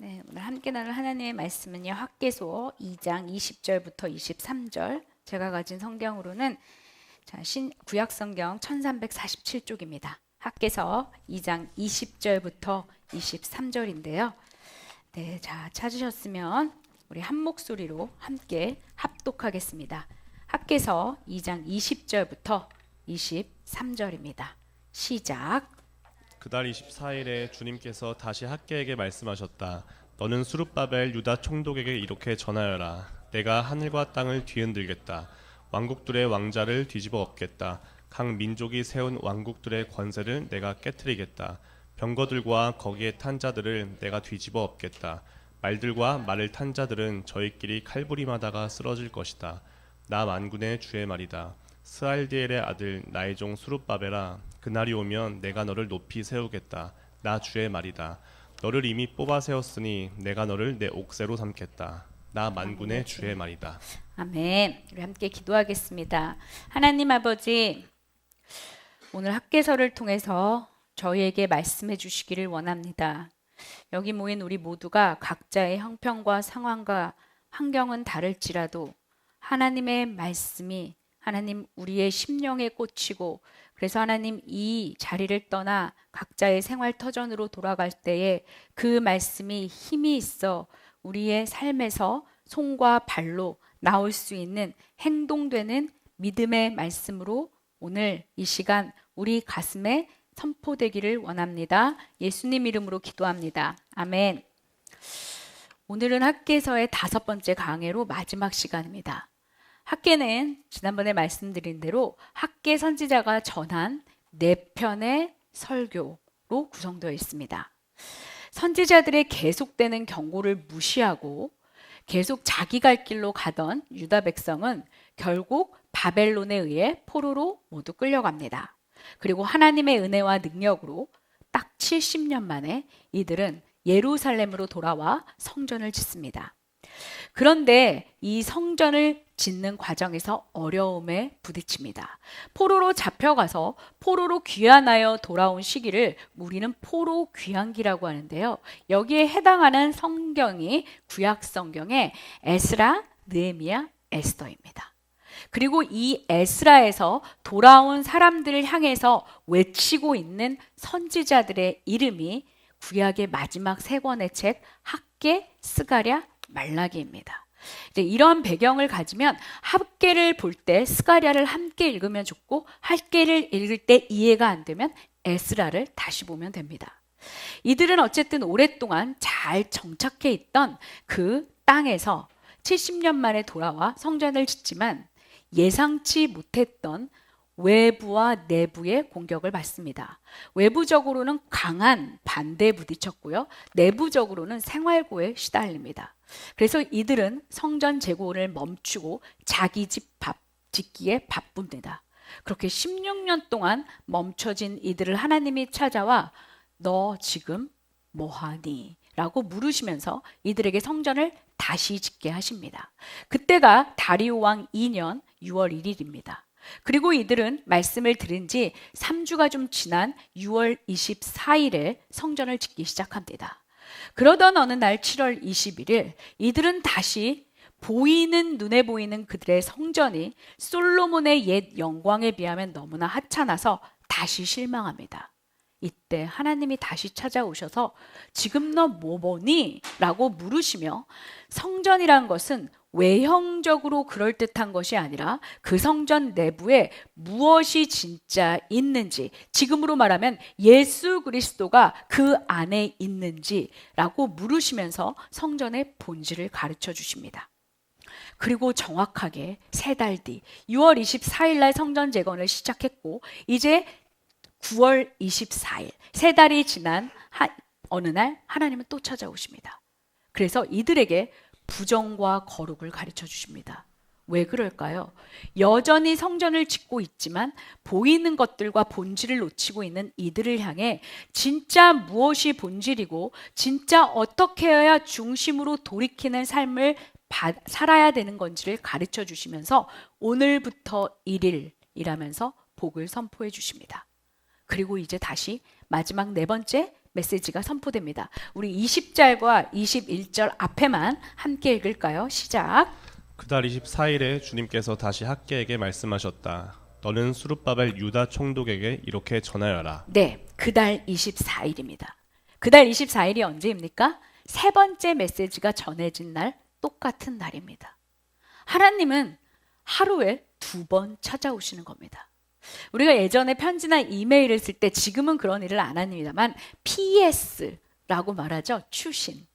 네, 오늘 함께 나눌 하나님의 말씀은요. 학개서 2장 20절부터 23절. 제가 가진 성경으로는 구약 성경 1347쪽입니다. 학개서 2장 20절부터 23절인데요. 네, 자, 찾으셨으면 우리 한 목소리로 함께 합독하겠습니다. 학개서 2장 20절부터 23절입니다. 시작. 그달 24일에 주님께서 다시 학개에게 말씀하셨다. 너는 스룹바벨 유다 총독에게 이렇게 전하여라. 내가 하늘과 땅을 뒤흔들겠다. 왕국들의 왕자를 뒤집어 엎겠다. 각 민족이 세운 왕국들의 권세를 내가 깨트리겠다. 병거들과 거기에 탄 자들을 내가 뒤집어 엎겠다. 말들과 말을 탄 자들은 저희끼리 칼부림하다가 쓰러질 것이다. 나 만군의 주의 말이다. 스알디엘의 아들 나의 종 스룹바벨아, 그날이 오면 내가 너를 높이 세우겠다. 나 주의 말이다. 너를 이미 뽑아 세웠으니 내가 너를 내 옥새로 삼겠다. 나 만군의 주의 말이다. 아멘. 우리 함께 기도하겠습니다. 하나님 아버지, 오늘 학개서를 통해서 저희에게 말씀해 주시기를 원합니다. 여기 모인 우리 모두가 각자의 형편과 상황과 환경은 다를지라도 하나님의 말씀이 하나님 우리의 심령에 꽂히고, 그래서 하나님 이 자리를 떠나 각자의 생활 터전으로 돌아갈 때에 그 말씀이 힘이 있어 우리의 삶에서 손과 발로 나올 수 있는 행동되는 믿음의 말씀으로 오늘 이 시간 우리 가슴에 선포되기를 원합니다. 예수님 이름으로 기도합니다. 아멘. 오늘은 학개서의 5번째 강해로 마지막 시간입니다. 학개는 지난번에 말씀드린 대로 학개 선지자가 전한 4편의 설교로 구성되어 있습니다. 선지자들의 계속되는 경고를 무시하고 계속 자기 갈 길로 가던 유다 백성은 결국 바벨론에 의해 포로로 모두 끌려갑니다. 그리고 하나님의 은혜와 능력으로 딱 70년 만에 이들은 예루살렘으로 돌아와 성전을 짓습니다. 그런데 이 성전을 짓는 과정에서 어려움에 부딪힙니다. 포로로 잡혀가서 포로로 귀환하여 돌아온 시기를 우리는 포로 귀환기라고 하는데요. 여기에 해당하는 성경이 구약 성경의 에스라, 느헤미야, 에스더입니다. 그리고 이 에스라에서 돌아온 사람들을 향해서 외치고 있는 선지자들의 이름이 구약의 마지막 3권의 책 학개, 스가랴, 말라기입니다. 이제 이런 배경을 가지면 학개를 볼 때 스가랴를 함께 읽으면 좋고, 학개를 읽을 때 이해가 안 되면 에스라를 다시 보면 됩니다. 이들은 어쨌든 오랫동안 잘 정착해 있던 그 땅에서 70년 만에 돌아와 성전을 짓지만 예상치 못했던 외부와 내부의 공격을 받습니다. 외부적으로는 강한 반대에 부딪혔고요. 내부적으로는 생활고에 시달립니다. 그래서 이들은 성전 재건을 멈추고 자기 집 밥 짓기에 바쁩니다. 그렇게 16년 동안 멈춰진 이들을 하나님이 찾아와 너 지금 뭐하니? 라고 물으시면서 이들에게 성전을 다시 짓게 하십니다. 그때가 다리오 왕 2년 6월 1일입니다. 그리고 이들은 말씀을 들은 지 3주가 좀 지난 6월 24일에 성전을 짓기 시작합니다. 그러던 어느 날 7월 21일 이들은 다시 눈에 보이는 그들의 성전이 솔로몬의 옛 영광에 비하면 너무나 하찮아서 다시 실망합니다. 이때 하나님이 다시 찾아오셔서 지금 너 뭐 보니? 라고 물으시며, 성전이란 것은 외형적으로 그럴듯한 것이 아니라 그 성전 내부에 무엇이 진짜 있는지, 지금으로 말하면 예수 그리스도가 그 안에 있는지라고 물으시면서 성전의 본질을 가르쳐 주십니다. 그리고 정확하게 3달 뒤 6월 24일 날 성전 재건을 시작했고, 이제 9월 24일 3달이 지난 어느 날 하나님은 또 찾아오십니다. 그래서 이들에게 부정과 거룩을 가르쳐 주십니다. 왜 그럴까요? 여전히 성전을 짓고 있지만 보이는 것들과 본질을 놓치고 있는 이들을 향해 진짜 무엇이 본질이고 진짜 어떻게 해야 중심으로 돌이키는 삶을 살아야 되는 건지를 가르쳐 주시면서 오늘부터 1일이라면서 복을 선포해 주십니다. 그리고 이제 다시 마지막 4번째 메시지가 선포됩니다. 우리 20절과 21절 앞에만 함께 읽을까요? 시작. 그달 24일에 주님께서 다시 학개에게 말씀하셨다. 너는 수룹바벨 유다 총독에게 이렇게 전하여라. 네, 그달 24일입니다. 그달 24일이 언제입니까? 세 번째 메시지가 전해진 날, 똑같은 날입니다. 하나님은 하루에 2번 찾아오시는 겁니다. 우리가 예전에 편지나 이메일을 쓸 때 지금은 그런 일을 안 합니다만 PS라고 말하죠. 추신,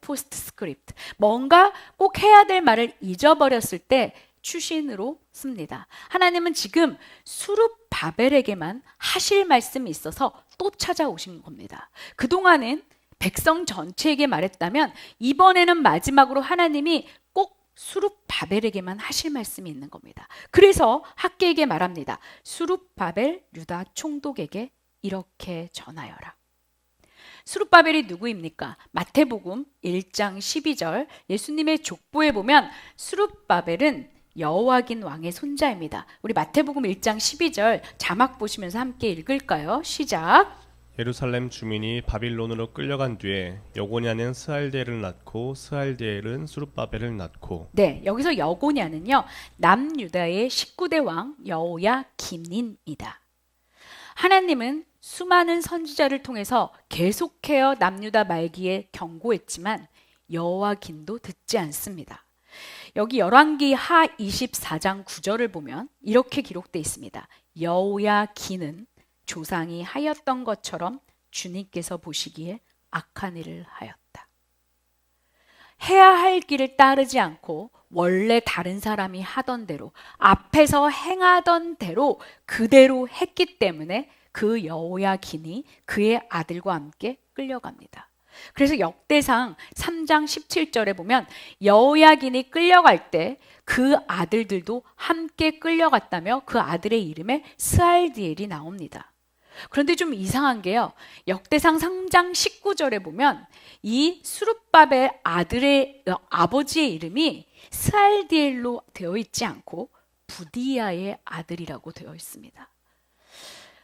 포스트 스크립트. 뭔가 꼭 해야 될 말을 잊어버렸을 때 추신으로 씁니다. 하나님은 지금 수룹 바벨에게만 하실 말씀이 있어서 또 찾아오신 겁니다. 그동안은 백성 전체에게 말했다면 이번에는 마지막으로 하나님이 꼭 수룹 바벨에게만 하실 말씀이 있는 겁니다. 그래서 학개에게 말합니다. 수룹 바벨 유다 총독에게 이렇게 전하여라. 수룹 바벨이 누구입니까? 마태복음 1장 12절 예수님의 족보에 보면 수룹 바벨은 여호와긴 왕의 손자입니다. 우리 마태복음 1장 12절 자막 보시면서 함께 읽을까요? 시작. 예루살렘 주민이 바빌론으로 끌려간 뒤에 여고냐는 스알디엘을 낳고 스알디엘은 수룹바벨을 낳고. 네, 여기서 여고냐는요 남유다의 19대 왕 여호야긴입니다. 하나님은 수많은 선지자를 통해서 계속해서 남유다 말기에 경고했지만 여호야긴도 듣지 않습니다. 여기 열왕기 하 24장 9절을 보면 이렇게 기록되어 있습니다. 여호야긴은 조상이 하였던 것처럼 주님께서 보시기에 악한 일을 하였다. 해야 할 길을 따르지 않고 원래 다른 사람이 하던 대로 앞에서 행하던 대로 그대로 했기 때문에 그 여호야긴이 그의 아들과 함께 끌려갑니다. 그래서 역대상 3장 17절에 보면 여호야긴이 끌려갈 때 그 아들들도 함께 끌려갔다며 그 아들의 이름에 스알디엘이 나옵니다. 그런데 좀 이상한 게요. 역대상 3장 19절에 보면 이 수룹바벨 아버지의 이름이 스알디엘로 되어 있지 않고 부디야의 아들이라고 되어 있습니다.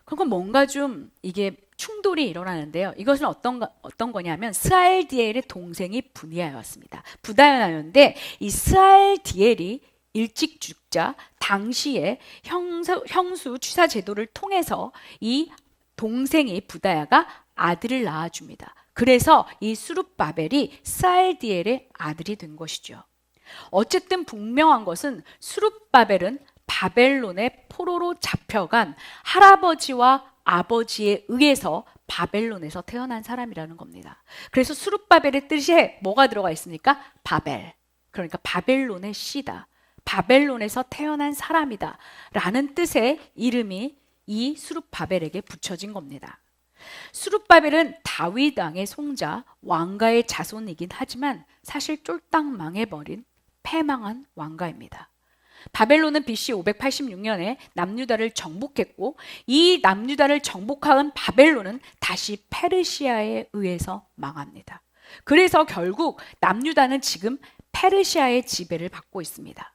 그러니까 뭔가 좀 이게 충돌이 일어나는데요. 이것은 어떤 거냐면 스알디엘의 동생이 부디야였습니다. 부디야였는데 이 스알디엘이 일찍 죽자 당시에 형수 취사 제도를 통해서 이 동생이 부다야가 아들을 낳아줍니다. 그래서 이 수룹바벨이 스알디엘의 아들이 된 것이죠. 어쨌든 분명한 것은 수룹바벨은 바벨론의 포로로 잡혀간 할아버지와 아버지에 의해서 바벨론에서 태어난 사람이라는 겁니다. 그래서 수룹바벨의 뜻에 뭐가 들어가 있습니까? 바벨. 그러니까 바벨론의 씨다. 바벨론에서 태어난 사람이다 라는 뜻의 이름이 이 수룹바벨에게 붙여진 겁니다. 수룹바벨은 다윗 왕의 손자 왕가의 자손이긴 하지만 사실 쫄딱 망해버린 패망한 왕가입니다. 바벨론은 BC 586년에 남유다를 정복했고 이 남유다를 정복한 바벨론은 다시 페르시아에 의해서 망합니다. 그래서 결국 남유다는 지금 페르시아의 지배를 받고 있습니다.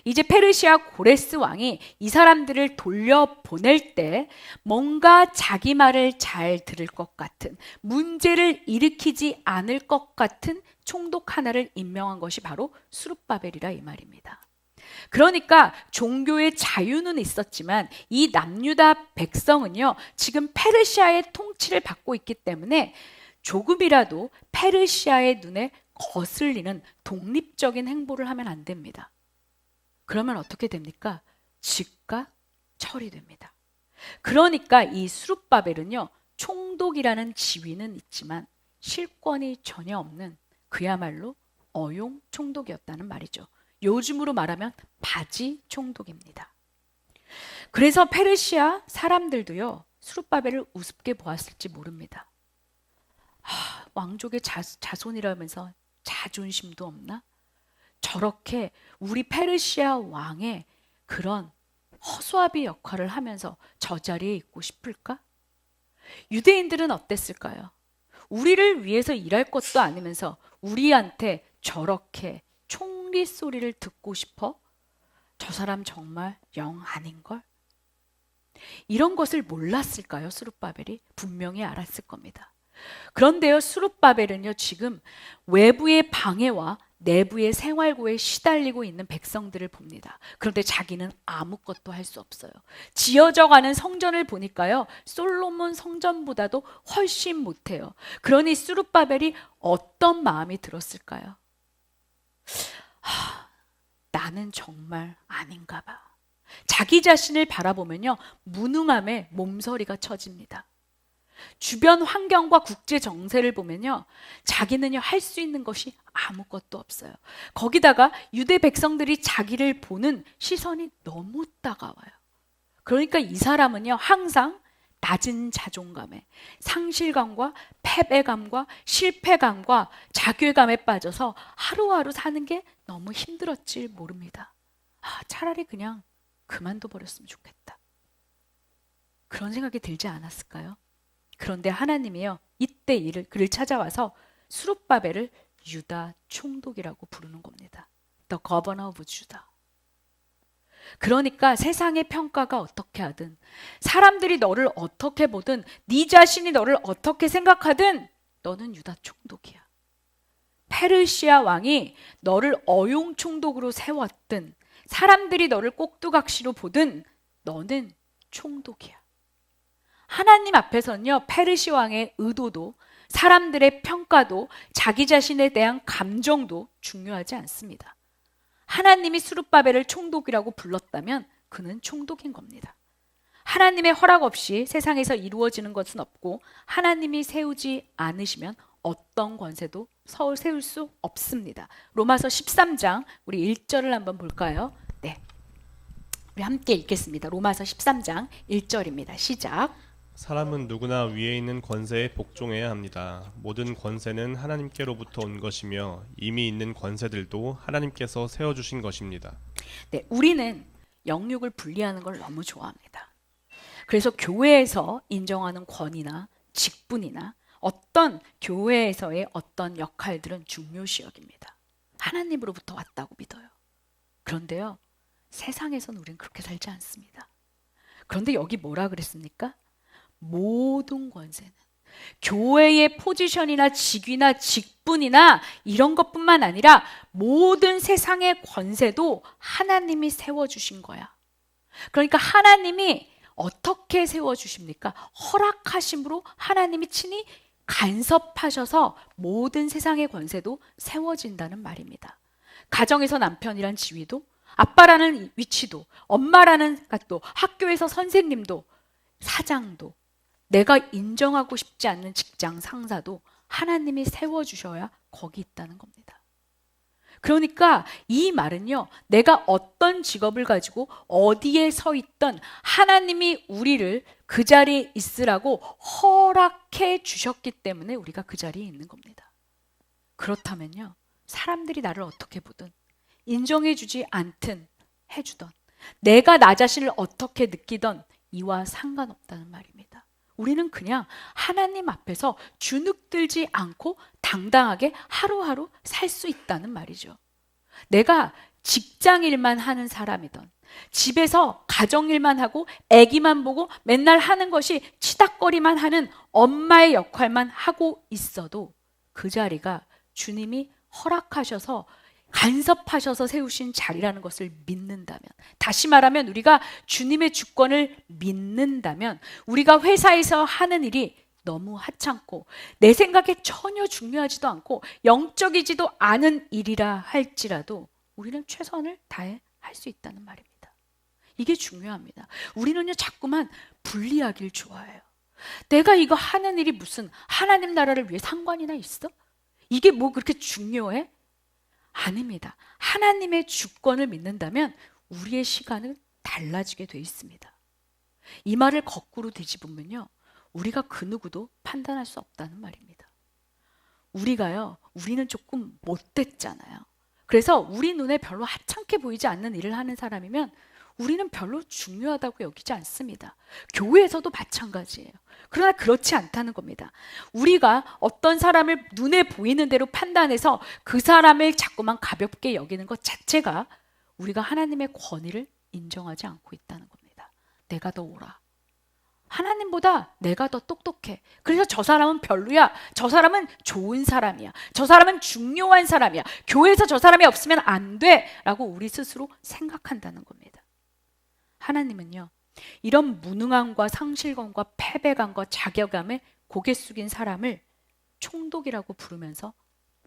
이제 페르시아 고레스 왕이 이 사람들을 돌려보낼 때 뭔가 자기 말을 잘 들을 것 같은, 문제를 일으키지 않을 것 같은 총독 하나를 임명한 것이 바로 수룹바벨이라 이 말입니다. 그러니까 종교의 자유는 있었지만 이 남유다 백성은요 지금 페르시아의 통치를 받고 있기 때문에 조금이라도 페르시아의 눈에 거슬리는 독립적인 행보를 하면 안 됩니다. 그러면 어떻게 됩니까? 즉각 처리됩니다. 그러니까 이 수룹바벨은요 총독이라는 지위는 있지만 실권이 전혀 없는 그야말로 어용 총독이었다는 말이죠. 요즘으로 말하면 바지 총독입니다. 그래서 페르시아 사람들도요 수룹바벨을 우습게 보았을지 모릅니다. 왕족의 자손이라면서 자존심도 없나? 저렇게 우리 페르시아 왕의 그런 허수아비 역할을 하면서 저 자리에 있고 싶을까? 유대인들은 어땠을까요? 우리를 위해서 일할 것도 아니면서 우리한테 저렇게 총리 소리를 듣고 싶어? 저 사람 정말 영 아닌걸? 이런 것을 몰랐을까요? 수룹바벨이 분명히 알았을 겁니다. 그런데요, 스룹바벨은요, 지금 외부의 방해와 내부의 생활고에 시달리고 있는 백성들을 봅니다. 그런데 자기는 아무것도 할 수 없어요. 지어져 가는 성전을 보니까요, 솔로몬 성전보다도 훨씬 못해요. 그러니 스룹바벨이 어떤 마음이 들었을까요? 나는 정말 아닌가 봐. 자기 자신을 바라보면요, 무능함에 몸서리가 쳐집니다. 주변 환경과 국제 정세를 보면요, 자기는요, 할 수 있는 것이 아무것도 없어요. 거기다가 유대 백성들이 자기를 보는 시선이 너무 따가워요. 그러니까 이 사람은요, 항상 낮은 자존감에, 상실감과 패배감과 실패감과 자괴감에 빠져서 하루하루 사는 게 너무 힘들었지 모릅니다. 차라리 그냥 그만둬 버렸으면 좋겠다. 그런 생각이 들지 않았을까요? 그런데 하나님이요, 이때 그를 찾아와서 스룹바벨을 유다 총독이라고 부르는 겁니다. The governor of Judah. 그러니까 세상의 평가가 어떻게 하든, 사람들이 너를 어떻게 보든, 네 자신이 너를 어떻게 생각하든 너는 유다 총독이야. 페르시아 왕이 너를 어용 총독으로 세웠든, 사람들이 너를 꼭두각시로 보든 너는 총독이야. 하나님 앞에서는요, 페르시 왕의 의도도, 사람들의 평가도, 자기 자신에 대한 감정도 중요하지 않습니다. 하나님이 스룹바벨을 총독이라고 불렀다면 그는 총독인 겁니다. 하나님의 허락 없이 세상에서 이루어지는 것은 없고, 하나님이 세우지 않으시면 어떤 권세도 세울 수 없습니다. 로마서 13장 우리 1절을 한번 볼까요? 네, 우리 함께 읽겠습니다. 로마서 13장 1절입니다. 시작. 사람은 누구나 위에 있는 권세에 복종해야 합니다. 모든 권세는 하나님께로부터 온 것이며 이미 있는 권세들도 하나님께서 세워주신 것입니다. 네, 우리는 영육을 분리하는 걸 너무 좋아합니다. 그래서 교회에서 인정하는 권위나 직분이나 어떤 교회에서의 어떤 역할들은 중요시 여깁니다. 하나님으로부터 왔다고 믿어요. 그런데요, 세상에서는 우리는 그렇게 살지 않습니다. 그런데 여기 뭐라 그랬습니까? 모든 권세는, 교회의 포지션이나 직위나 직분이나 이런 것뿐만 아니라 모든 세상의 권세도 하나님이 세워주신 거야. 그러니까 하나님이 어떻게 세워주십니까? 허락하심으로 하나님이 친히 간섭하셔서 모든 세상의 권세도 세워진다는 말입니다. 가정에서 남편이란 지위도, 아빠라는 위치도, 엄마라는 것도, 학교에서 선생님도, 사장도, 내가 인정하고 싶지 않는 직장 상사도 하나님이 세워주셔야 거기 있다는 겁니다. 그러니까 이 말은요, 내가 어떤 직업을 가지고 어디에 서 있던 하나님이 우리를 그 자리에 있으라고 허락해 주셨기 때문에 우리가 그 자리에 있는 겁니다. 그렇다면요, 사람들이 나를 어떻게 보든, 인정해 주지 않든 해주던, 내가 나 자신을 어떻게 느끼던 이와 상관없다는 말입니다. 우리는 그냥 하나님 앞에서 주눅들지 않고 당당하게 하루하루 살 수 있다는 말이죠. 내가 직장일만 하는 사람이든, 집에서 가정일만 하고 아기만 보고 맨날 하는 것이 치닥거리만 하는 엄마의 역할만 하고 있어도 그 자리가 주님이 허락하셔서 간섭하셔서 세우신 자리라는 것을 믿는다면, 다시 말하면 우리가 주님의 주권을 믿는다면, 우리가 회사에서 하는 일이 너무 하찮고 내 생각에 전혀 중요하지도 않고 영적이지도 않은 일이라 할지라도 우리는 최선을 다해 할 수 있다는 말입니다. 이게 중요합니다. 우리는요, 자꾸만 분리하길 좋아해요. 내가 이거 하는 일이 무슨 하나님 나라를 위해 상관이나 있어? 이게 뭐 그렇게 중요해? 아닙니다. 하나님의 주권을 믿는다면 우리의 시간은 달라지게 돼 있습니다. 이 말을 거꾸로 뒤집으면요, 우리가 그 누구도 판단할 수 없다는 말입니다. 우리는 조금 못됐잖아요. 그래서 우리 눈에 별로 하찮게 보이지 않는 일을 하는 사람이면 우리는 별로 중요하다고 여기지 않습니다. 교회에서도 마찬가지예요. 그러나 그렇지 않다는 겁니다. 우리가 어떤 사람을 눈에 보이는 대로 판단해서 그 사람을 자꾸만 가볍게 여기는 것 자체가 우리가 하나님의 권위를 인정하지 않고 있다는 겁니다. 내가 더 옳아. 하나님보다 내가 더 똑똑해. 그래서 저 사람은 별로야. 저 사람은 좋은 사람이야. 저 사람은 중요한 사람이야. 교회에서 저 사람이 없으면 안 돼. 라고 우리 스스로 생각한다는 겁니다. 하나님은요, 이런 무능함과 상실감과 패배감과 자괴감에 고개 숙인 사람을 총독이라고 부르면서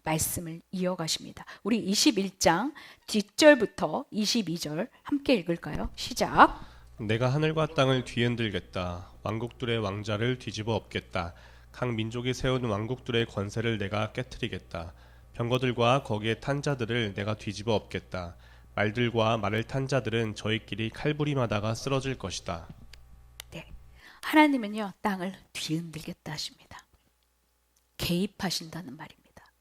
말씀을 이어가십니다. 우리 21장 뒷절부터 22절 함께 읽을까요? 시작. 내가 하늘과 땅을 뒤흔들겠다. 왕국들의 왕자를 뒤집어 엎겠다. 각 민족이 세운 왕국들의 권세를 내가 깨트리겠다. 병거들과 거기에 탄 자들을 내가 뒤집어 엎겠다. 말들과 말을 탄 자들은 저희끼리 칼부림하다가 쓰러질 것이다. 네, 하나님은요, 땅을 뒤흔들겠다 하십니다. 개입하신다는 말입니다.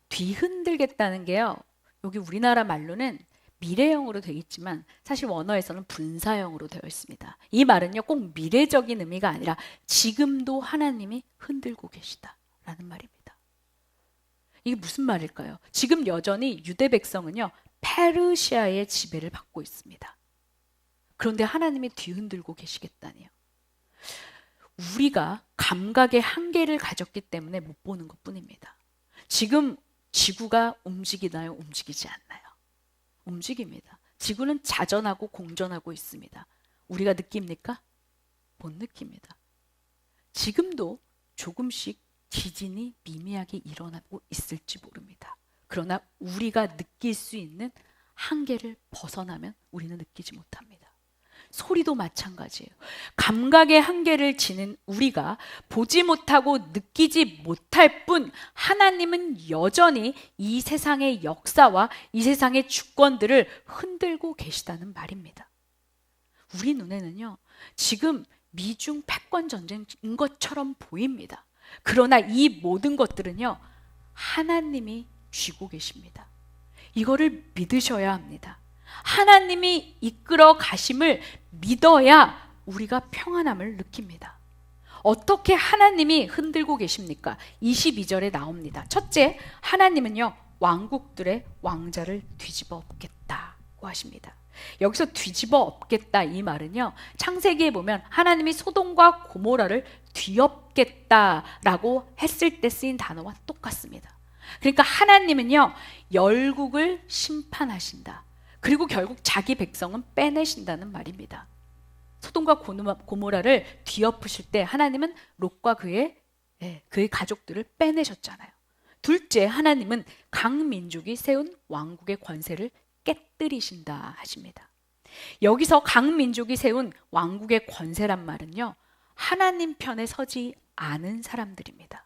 뒤흔들겠다는 게요, 여기 우리나라 말로는 미래형으로 되어 있지만 사실 원어에서는 분사형으로 되어 있습니다. 이 말은요, 꼭 미래적인 의미가 아니라 지금도 하나님이 흔들고 계시다라는 말입니다. 이게 무슨 말일까요? 지금 여전히 유대 백성은요, 페르시아의 지배를 받고 있습니다. 그런데 하나님이 뒤흔들고 계시겠다니요. 우리가 감각의 한계를 가졌기 때문에 못 보는 것뿐입니다. 지금 지구가 움직이나요? 움직이지 않나요? 움직입니다. 지구는 자전하고 공전하고 있습니다. 우리가 느낍니까? 못 느낍니다. 지금도 조금씩 지진이 미미하게 일어나고 있을지 모릅니다. 그러나 우리가 느낄 수 있는 한계를 벗어나면 우리는 느끼지 못합니다. 소리도 마찬가지예요. 감각의 한계를 지닌 우리가 보지 못하고 느끼지 못할 뿐 하나님은 여전히 이 세상의 역사와 이 세상의 주권들을 흔들고 계시다는 말입니다. 우리 눈에는요, 지금 미중 패권 전쟁인 것처럼 보입니다. 그러나 이 모든 것들은요, 하나님이 쥐고 계십니다. 이거를 믿으셔야 합니다. 하나님이 이끌어 가심을 믿어야 우리가 평안함을 느낍니다. 어떻게 하나님이 흔들고 계십니까? 22절에 나옵니다. 첫째, 하나님은요, 왕국들의 왕자를 뒤집어 엎겠다고 하십니다. 여기서 뒤집어 엎겠다 이 말은요, 창세기에 보면 하나님이 소돔과 고모라를 뒤엎겠다라고 했을 때 쓰인 단어와 똑같습니다. 그러니까 하나님은요, 열국을 심판하신다. 그리고 결국 자기 백성은 빼내신다는 말입니다. 소돔과 고모라를 뒤엎으실 때 하나님은 롯과 그의 가족들을 빼내셨잖아요. 둘째, 하나님은 각 민족이 세운 왕국의 권세를 깨뜨리신다 하십니다. 여기서 각 민족이 세운 왕국의 권세란 말은요, 하나님 편에 서지 않은 사람들입니다.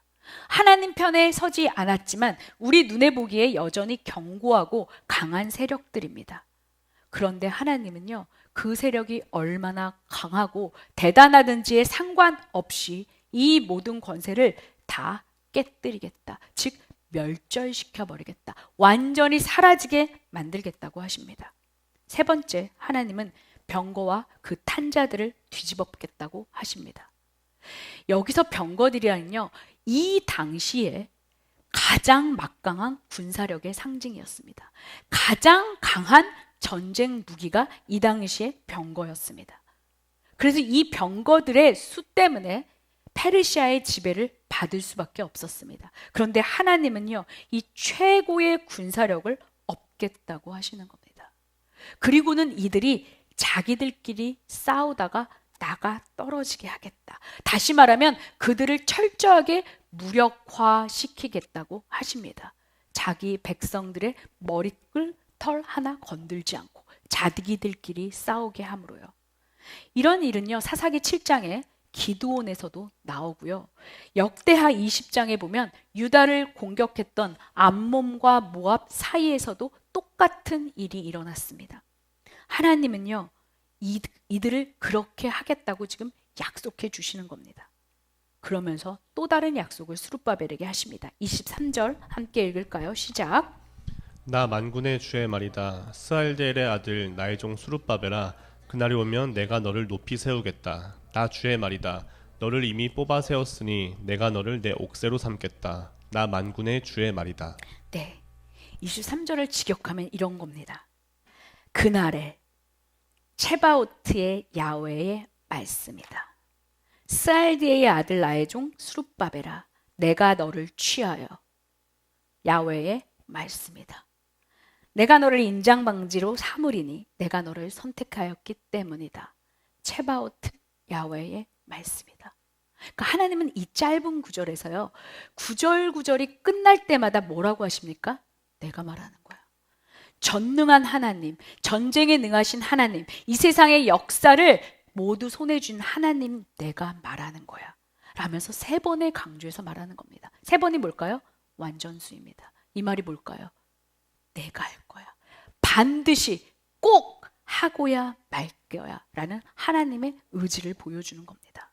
하나님 편에 서지 않았지만 우리 눈에 보기에 여전히 견고하고 강한 세력들입니다. 그런데 하나님은요, 그 세력이 얼마나 강하고 대단하든지에 상관없이 이 모든 권세를 다 깨뜨리겠다. 즉 멸절시켜버리겠다. 완전히 사라지게 만들겠다고 하십니다. 세 번째, 하나님은 병거와 그 탄자들을 뒤집어겠다고 하십니다. 여기서 병거들이란요, 이 당시에 가장 막강한 군사력의 상징이었습니다. 가장 강한 전쟁 무기가 이 당시에 병거였습니다. 그래서 이 병거들의 수 때문에 페르시아의 지배를 받을 수밖에 없었습니다. 그런데 하나님은요, 이 최고의 군사력을 얻겠다고 하시는 겁니다. 그리고는 이들이 자기들끼리 싸우다가 나가 떨어지게 하겠다. 다시 말하면 그들을 철저하게 무력화시키겠다고 하십니다. 자기 백성들의 머리끌 털 하나 건들지 않고 자기들끼리 싸우게 함으로요. 이런 일은요, 사사기 7장에 기드온에서도 나오고요. 역대하 20장에 보면 유다를 공격했던 암몬과 모압 사이에서도 똑같은 일이 일어났습니다. 하나님은요, 이들을 그렇게 하겠다고 지금 약속해 주시는 겁니다. 그러면서 또 다른 약속을 스룹바벨에게 하십니다. 23절 함께 읽을까요? 시작. 나 만군의 주의 말이다. 스알델의 아들 나의 종 스룹바벨아, 그날이 오면 내가 너를 높이 세우겠다. 나 주의 말이다. 너를 이미 뽑아 세웠으니 내가 너를 내 옥새로 삼겠다. 나 만군의 주의 말이다. 네, 23절을 직역하면 이런 겁니다. 그날에 체바오트의 야훼의 말씀이다. 스알디엘의 아들 나의 종 스룹바벨아, 내가 너를 취하여. 야훼의 말씀이다. 내가 너를 인장방지로 삼으리니 내가 너를 선택하였기 때문이다. 체바오트 야훼의 말씀이다. 그러니까 하나님은 이 짧은 구절에서요, 구절구절이 끝날 때마다 뭐라고 하십니까? 내가 말하는 거야. 전능한 하나님, 전쟁에 능하신 하나님, 이 세상의 역사를 모두 손에 쥔 하나님, 내가 말하는 거야 라면서 3번을 강조해서 말하는 겁니다. 3번이 뭘까요? 완전수입니다. 이 말이 뭘까요? 내가 할 거야. 반드시 꼭 하고야 말 거야 라는 하나님의 의지를 보여주는 겁니다.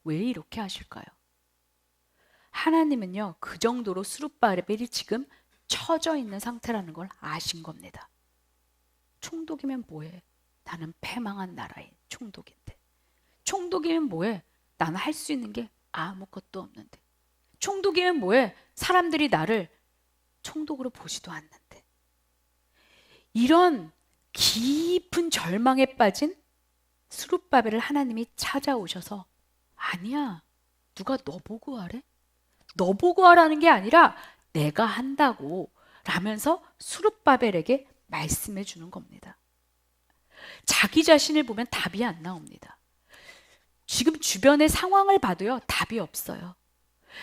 왜 이렇게 하실까요? 하나님은요, 그 정도로 스룹바벨이 지금 처져 있는 상태라는 걸 아신 겁니다. 총독이면 뭐해? 나는 패망한 나라인 총독인데. 총독이면 뭐해? 나는 할 수 있는 게 아무것도 없는데. 총독이면 뭐해? 사람들이 나를 총독으로 보지도 않는데. 이런 깊은 절망에 빠진 스룹바벨을 하나님이 찾아오셔서, 아니야, 누가 너 보고 하래? 너 보고 하라는 게 아니라 내가 한다고 라면서 스룹바벨에게 말씀해 주는 겁니다. 자기 자신을 보면 답이 안 나옵니다. 지금 주변의 상황을 봐도요, 답이 없어요.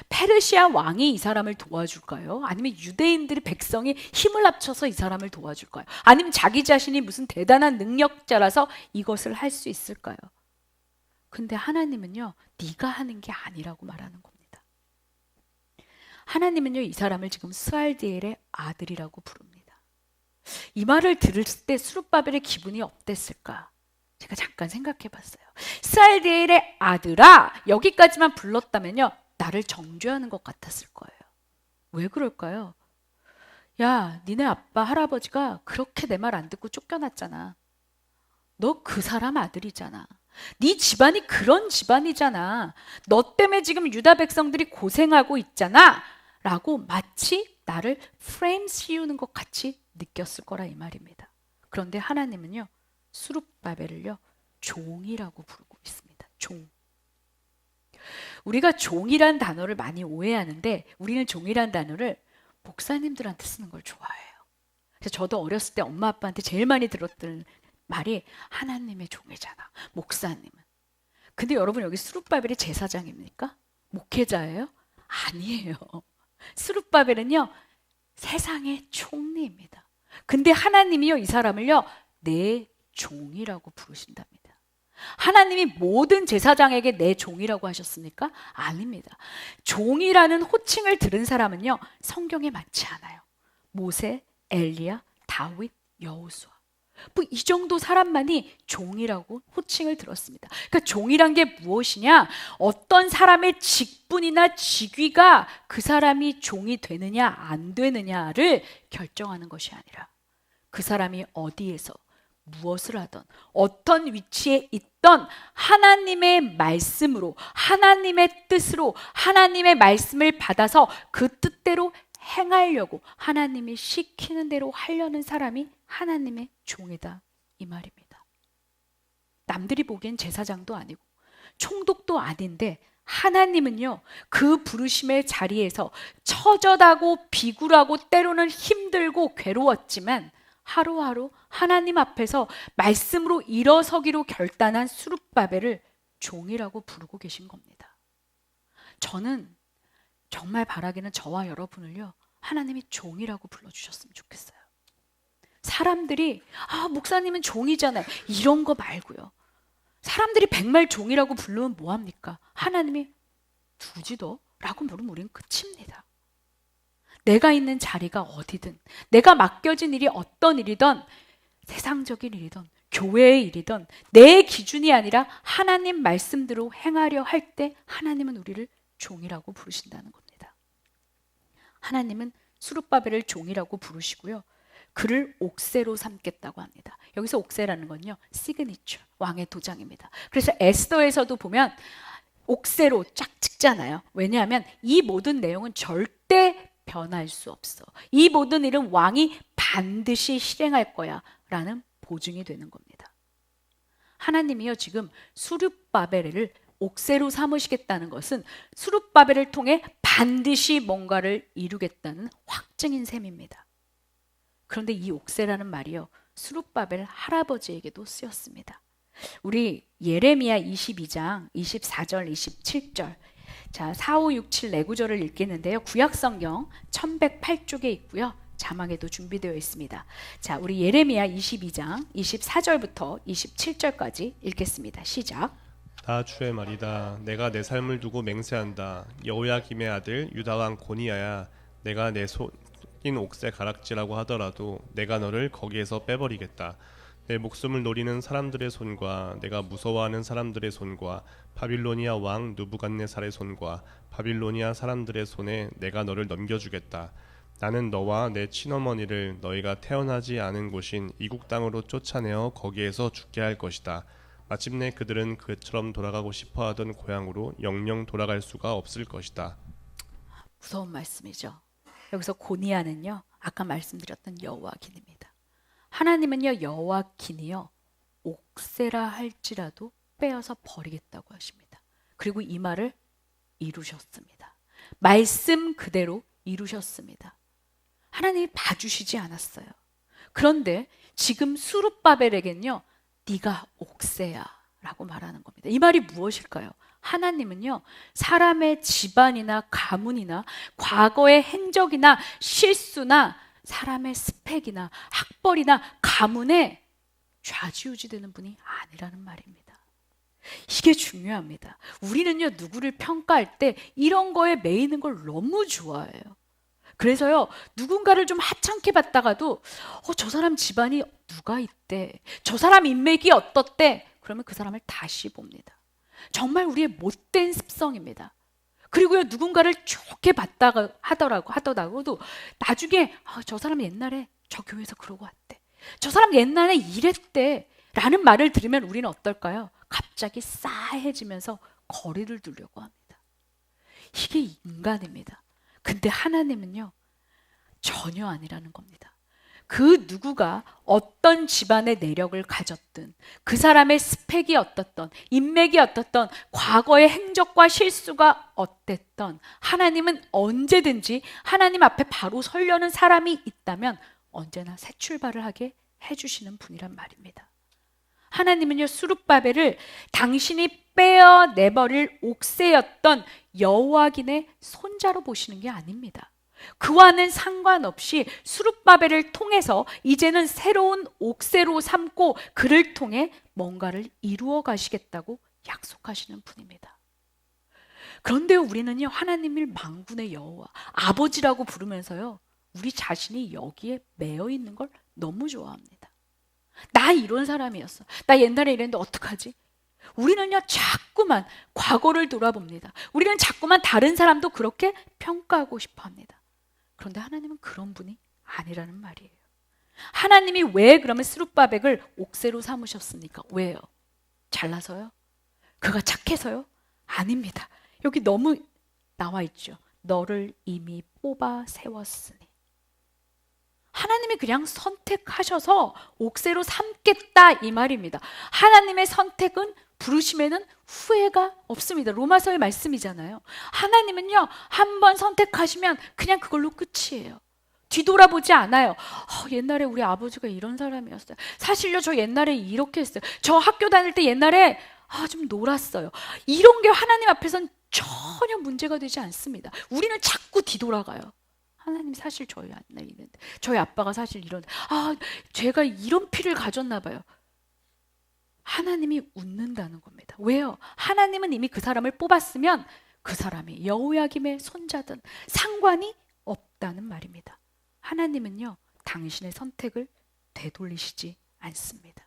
페르시아 왕이 이 사람을 도와줄까요? 아니면 유대인들의 백성이 힘을 합쳐서 이 사람을 도와줄까요? 아니면 자기 자신이 무슨 대단한 능력자라서 이것을 할 수 있을까요? 근데 하나님은요, 네가 하는 게 아니라고 말하는 겁니다. 하나님은요, 이 사람을 지금 스알디엘의 아들이라고 부릅니다. 이 말을 들을 때 스룹바벨의 기분이 어땠을까? 제가 잠깐 생각해 봤어요. 스알디엘의 아들아, 여기까지만 불렀다면요, 나를 정죄하는 것 같았을 거예요. 왜 그럴까요? 야, 니네 아빠 할아버지가 그렇게 내 말 안 듣고 쫓겨났잖아. 너 그 사람 아들이잖아. 네 집안이 그런 집안이잖아. 너 때문에 지금 유다 백성들이 고생하고 있잖아 라고 마치 나를 프레임 씌우는 것 같이 느꼈을 거라 이 말입니다. 그런데 하나님은요, 스룹바벨을요, 종이라고 부르고 있습니다. 종. 우리가 종이란 단어를 많이 오해하는데, 우리는 종이란 단어를 목사님들한테 쓰는 걸 좋아해요. 그래서 저도 어렸을 때 엄마 아빠한테 제일 많이 들었던 말이 하나님의 종이잖아, 목사님은. 근데 여러분, 여기 스룹바벨이 제사장입니까? 목회자예요? 아니에요. 스룹바벨은요, 세상의 총리입니다. 근데 하나님이요, 이 사람을요, 내 종이라고 부르신답니다. 하나님이 모든 제사장에게 내 종이라고 하셨습니까? 아닙니다. 종이라는 호칭을 들은 사람은요, 성경에 많지 않아요. 모세, 엘리야, 다윗, 여호수아. 뭐 이 정도 사람만이 종이라고 호칭을 들었습니다. 그러니까 종이란 게 무엇이냐? 어떤 사람의 직분이나 직위가 그 사람이 종이 되느냐 안 되느냐를 결정하는 것이 아니라, 그 사람이 어디에서 무엇을 하던, 어떤 위치에 있던 하나님의 말씀으로, 하나님의 뜻으로, 하나님의 말씀을 받아서 그 뜻대로 행하려고 하나님이 시키는 대로 하려는 사람이 하나님의 종이다 이 말입니다. 남들이 보기엔 제사장도 아니고 총독도 아닌데, 하나님은요, 그 부르심의 자리에서 처절하고 비굴하고 때로는 힘들고 괴로웠지만 하루하루 하나님 앞에서 말씀으로 일어서기로 결단한 스룹바벨을 종이라고 부르고 계신 겁니다. 저는 정말 바라기는 저와 여러분을요, 하나님이 종이라고 불러주셨으면 좋겠어요. 사람들이 목사님은 종이잖아요, 이런 거 말고요. 사람들이 백말 종이라고 부르면 뭐합니까? 하나님이 두지도 라고 물으면 우리는 끝입니다. 내가 있는 자리가 어디든, 내가 맡겨진 일이 어떤 일이든, 세상적인 일이든 교회의 일이든 내 기준이 아니라 하나님 말씀대로 행하려 할 때 하나님은 우리를 종이라고 부르신다는 겁니다. 하나님은 스룹바벨을 종이라고 부르시고요, 그를 옥새로 삼겠다고 합니다. 여기서 옥새라는 건요, 시그니처, 왕의 도장입니다. 그래서 에스더에서도 보면 옥새로 쫙 찍잖아요. 왜냐하면 이 모든 내용은 절대 변할 수 없어. 이 모든 일은 왕이 반드시 실행할 거야 라는 보증이 되는 겁니다. 하나님이요, 지금 스룹바벨을 옥새로 삼으시겠다는 것은 수룹바벨을 통해 반드시 뭔가를 이루겠다는 확증인 셈입니다. 그런데 이 옥새라는 말이요, 수룹바벨 할아버지에게도 쓰였습니다. 우리 예레미야 22장 24절 27절, 자 4, 5, 6, 7 내구절을 읽겠는데요, 구약성경 1108쪽에 있고요, 자막에도 준비되어 있습니다. 자, 우리 예레미야 22장 24절부터 27절까지 읽겠습니다. 시작. 다 주의 말이다. 내가 내 삶을 두고 맹세한다. 여호야김의 아들 유다 왕 고니야야, 내가 내 손인 옥새 가락지라고 하더라도 내가 너를 거기에서 빼버리겠다. 내 목숨을 노리는 사람들의 손과 내가 무서워하는 사람들의 손과 바빌로니아 왕 느부갓네살의 손과 바빌로니아 사람들의 손에 내가 너를 넘겨주겠다. 나는 너와 내 친어머니를 너희가 태어나지 않은 곳인 이국 땅으로 쫓아내어 거기에서 죽게 할 것이다. 마침내 그들은 그처럼 돌아가고 싶어하던 고향으로 영영 돌아갈 수가 없을 것이다. 무서운 말씀이죠. 여기서 고니야는요, 아까 말씀드렸던 여호와긴입니다. 하나님은요, 여호와긴이요, 옥새라 할지라도 빼어서 버리겠다고 하십니다. 그리고 이 말을 이루셨습니다. 말씀 그대로 이루셨습니다. 하나님이 봐주시지 않았어요. 그런데 지금 수룹바벨에겐요, 네가 옥새야 라고 말하는 겁니다. 이 말이 무엇일까요? 하나님은요, 사람의 집안이나 가문이나 과거의 행적이나 실수나 사람의 스펙이나 학벌이나 가문에 좌지우지되는 분이 아니라는 말입니다. 이게 중요합니다. 우리는요, 누구를 평가할 때 이런 거에 매이는 걸 너무 좋아해요. 그래서요, 누군가를 좀 하찮게 봤다가도 저 사람 집안이 누가 있대, 저 사람 인맥이 어떻대, 그러면 그 사람을 다시 봅니다. 정말 우리의 못된 습성입니다. 그리고요, 누군가를 좋게 봤다가 하더라도 나중에 저 사람 옛날에 저 교회에서 그러고 왔대, 저 사람 옛날에 이랬대 라는 말을 들으면 우리는 어떨까요? 갑자기 싸해지면서 거리를 두려고 합니다. 이게 인간입니다. 근데 하나님은요, 전혀 아니라는 겁니다. 그 누구가 어떤 집안의 내력을 가졌든, 그 사람의 스펙이 어떻든, 인맥이 어떻든, 과거의 행적과 실수가 어땠든, 하나님은 언제든지 하나님 앞에 바로 서려는 사람이 있다면 언제나 새 출발을 하게 해주시는 분이란 말입니다. 하나님은요, 수룹바벨을 당신이 빼어내버릴 옥새였던 여호와긴의 손자로 보시는 게 아닙니다. 그와는 상관없이 수룹바벨을 통해서 이제는 새로운 옥새로 삼고 그를 통해 뭔가를 이루어 가시겠다고 약속하시는 분입니다. 그런데 우리는요, 하나님을 만군의 여호와, 아버지라고 부르면서요, 우리 자신이 여기에 매여 있는 걸 너무 좋아합니다. 나 이런 사람이었어, 나 옛날에 이랬는데 어떡하지? 우리는요, 자꾸만 과거를 돌아봅니다. 우리는 자꾸만 다른 사람도 그렇게 평가하고 싶어 합니다. 그런데 하나님은 그런 분이 아니라는 말이에요. 하나님이 왜 그러면 스룹바벨을 옥새로 삼으셨습니까? 왜요? 잘나서요? 그가 착해서요? 아닙니다. 여기 너무 나와 있죠. 너를 이미 뽑아 세웠으니. 하나님이 그냥 선택하셔서 옥새로 삼겠다 이 말입니다. 하나님의 선택은, 부르심에는 후회가 없습니다. 로마서의 말씀이잖아요. 하나님은요, 한번 선택하시면 그냥 그걸로 끝이에요. 뒤돌아보지 않아요. 옛날에 우리 아버지가 이런 사람이었어요. 사실요, 저 옛날에 이렇게 했어요. 저 학교 다닐 때 옛날에 좀 놀았어요. 이런 게 하나님 앞에서는 전혀 문제가 되지 않습니다. 우리는 자꾸 뒤돌아가요. 하나님, 사실 저희 옛날에 이랬는데, 저희 아빠가 사실 이런, 제가 이런 피를 가졌나 봐요. 하나님이 웃는다는 겁니다. 왜요? 하나님은 이미 그 사람을 뽑았으면 그 사람이 여호야김의 손자든 상관이 없다는 말입니다. 하나님은요, 당신의 선택을 되돌리시지 않습니다.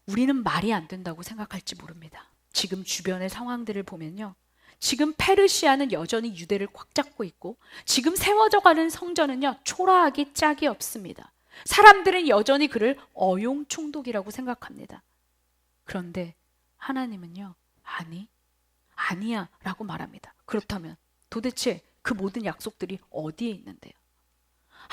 우리는 말이 안 된다고 생각할지 모릅니다. 지금 주변의 상황들을 보면요, 지금 페르시아는 여전히 유대를 꽉 잡고 있고, 지금 세워져가는 성전은요, 초라하기 짝이 없습니다. 사람들은 여전히 그를 어용총독이라고 생각합니다. 그런데 하나님은요, 아니야 라고 말합니다. 그렇다면 도대체 그 모든 약속들이 어디에 있는데요?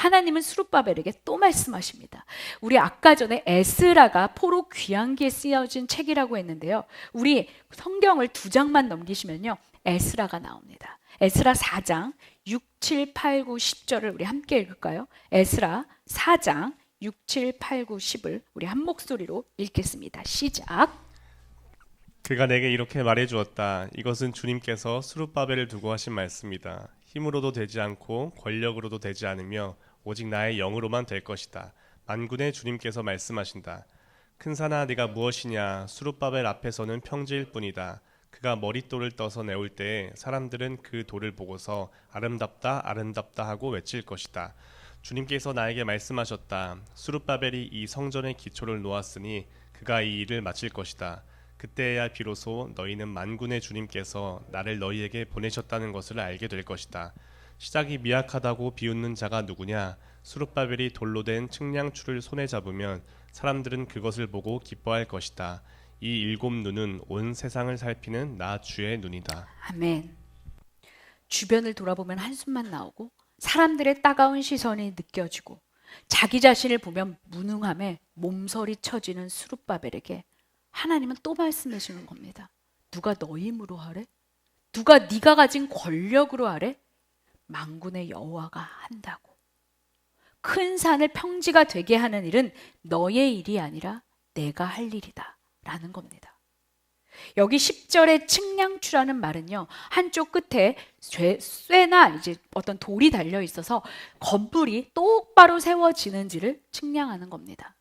하나님은 스룹바벨에게 또 말씀하십니다. 우리 아까 전에 에스라가 포로 귀환기에 쓰여진 책이라고 했는데요. 우리 성경을 2장만 넘기시면요. 에스라가 나옵니다. 에스라 4장 6, 7, 8, 9, 10절을 우리 함께 읽을까요? 에스라 4장 6, 7, 8, 9, 10을 우리 한 목소리로 읽겠습니다. 시작. 그가 내게 이렇게 말해 주었다. 이것은 주님께서 스룹바벨을 두고 하신 말씀이다. 힘으로도 되지 않고 권력으로도 되지 않으며 오직 나의 영으로만 될 것이다. 만군의 주님께서 말씀하신다. 큰 산아 네가 무엇이냐? 스룹바벨 앞에서는 평지일 뿐이다. 그가 머릿돌을 떠서 내올 때에 사람들은 그 돌을 보고서 아름답다 아름답다 하고 외칠 것이다. 주님께서 나에게 말씀하셨다. 스룹바벨이 이 성전의 기초를 놓았으니 그가 이 일을 마칠 것이다. 그때야 비로소 너희는 만군의 주님께서 나를 너희에게 보내셨다는 것을 알게 될 것이다. 시작이 미약하다고 비웃는 자가 누구냐? 스룹바벨이 돌로 된 측량추를 손에 잡으면 사람들은 그것을 보고 기뻐할 것이다. 이 7 눈은 온 세상을 살피는 나 주의 눈이다. 아멘. 주변을 돌아보면 한숨만 나오고 사람들의 따가운 시선이 느껴지고 자기 자신을 보면 무능함에 몸서리 쳐지는 스룹바벨에게 하나님은 또 말씀해 주는 겁니다. 누가 너 힘으로 하래? 누가 네가 가진 권력으로 하래? 만군의 여호와가 한다고. 큰 산을 평지가 되게 하는 일은 너의 일이 아니라 내가 할 일이다 라는 겁니다. 여기 10절에 측량추라는 말은요, 한쪽 끝에 쇠나 이제 어떤 돌이 달려 있어서 건물이 똑바로 세워지는지를 측량하는 겁니다.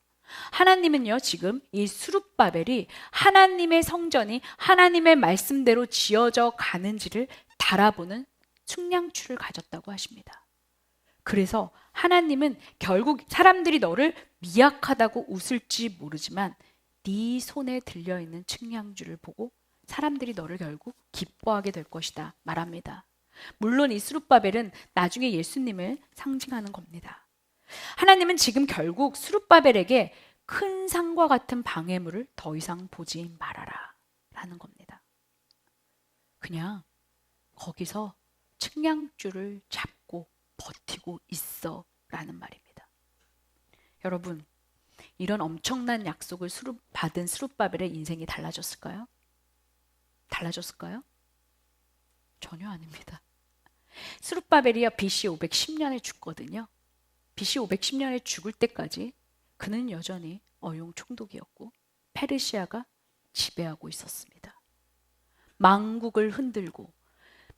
하나님은요, 지금 이 스룹바벨이 하나님의 성전이 하나님의 말씀대로 지어져 가는지를 달아보는 측량추를 가졌다고 하십니다. 그래서 하나님은 결국 사람들이 너를 미약하다고 웃을지 모르지만 네 손에 들려있는 측량주를 보고 사람들이 너를 결국 기뻐하게 될 것이다 말합니다. 물론 이 스룹바벨은 나중에 예수님을 상징하는 겁니다. 하나님은 지금 결국 스룹바벨에게 큰 산과 같은 방해물을 더 이상 보지 말아라 라는 겁니다. 그냥 거기서 측량줄을 잡고 버티고 있어 라는 말입니다. 여러분, 이런 엄청난 약속을 받은 스룹바벨의 인생이 달라졌을까요? 달라졌을까요? 전혀 아닙니다. 스룹바벨이야 BC 510년에 죽거든요. BC 510년에 죽을 때까지 그는 여전히 어용총독이었고 페르시아가 지배하고 있었습니다. 망국을 흔들고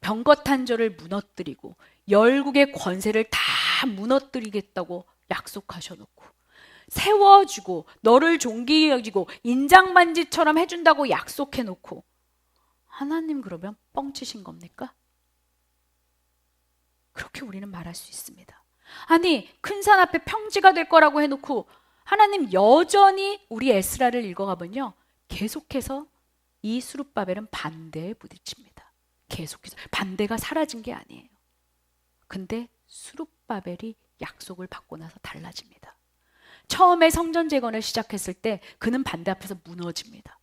병거탄저를 무너뜨리고 열국의 권세를 다 무너뜨리겠다고 약속하셔놓고 세워주고 너를 존귀히 여기고 인장반지처럼 해준다고 약속해놓고 하나님 그러면 뻥치신 겁니까? 그렇게 우리는 말할 수 있습니다. 아니, 큰 산 앞에 평지가 될 거라고 해놓고 하나님 여전히 우리 에스라를 읽어가면요, 계속해서 이 스룹바벨은 반대에 부딪힙니다. 계속해서 반대가 사라진 게 아니에요. 근데 스룹바벨이 약속을 받고 나서 달라집니다. 처음에 성전 재건을 시작했을 때 그는 반대 앞에서 무너집니다.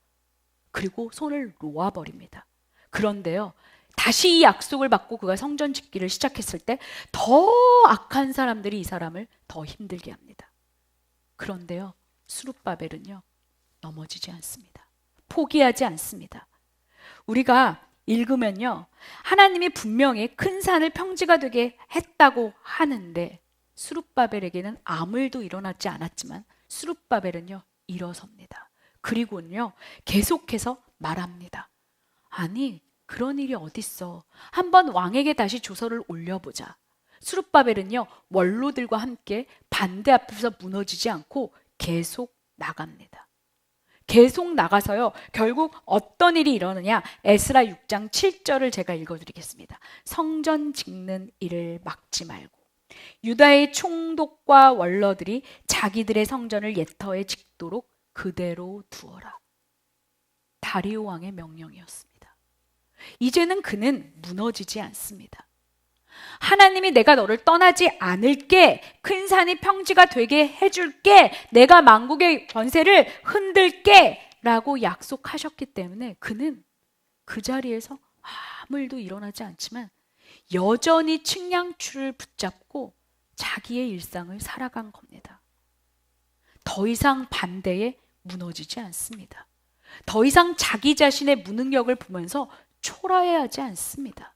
그리고 손을 놓아버립니다. 그런데요, 다시 이 약속을 받고 그가 성전 짓기를 시작했을 때 더 악한 사람들이 이 사람을 더 힘들게 합니다. 그런데요, 스룹바벨은요, 넘어지지 않습니다. 포기하지 않습니다. 우리가 읽으면요, 하나님이 분명히 큰 산을 평지가 되게 했다고 하는데 스룹바벨에게는 아무 일도 일어나지 않았지만 스룹바벨은요, 일어섭니다. 그리고는요, 계속해서 말합니다. 아니, 그런 일이 어딨어. 한번 왕에게 다시 조서를 올려보자. 스룹바벨은요, 원로들과 함께 반대 앞에서 무너지지 않고 계속 나갑니다. 계속 나가서요, 결국 어떤 일이 일어나냐? 에스라 6장 7절을 제가 읽어드리겠습니다. 성전 짓는 일을 막지 말고 유다의 총독과 원로들이 자기들의 성전을 옛터에 짓도록 그대로 두어라. 다리오 왕의 명령이었습니다. 이제는 그는 무너지지 않습니다. 하나님이 내가 너를 떠나지 않을게, 큰 산이 평지가 되게 해줄게, 내가 만국의 권세를 흔들게 라고 약속하셨기 때문에 그는 그 자리에서 아무 일도 일어나지 않지만 여전히 측량추를 붙잡고 자기 자기의 일상을 살아간 겁니다. 더 이상 반대에 무너지지 않습니다. 더 이상 자기 자신의 무능력을 보면서 초라해하지 않습니다.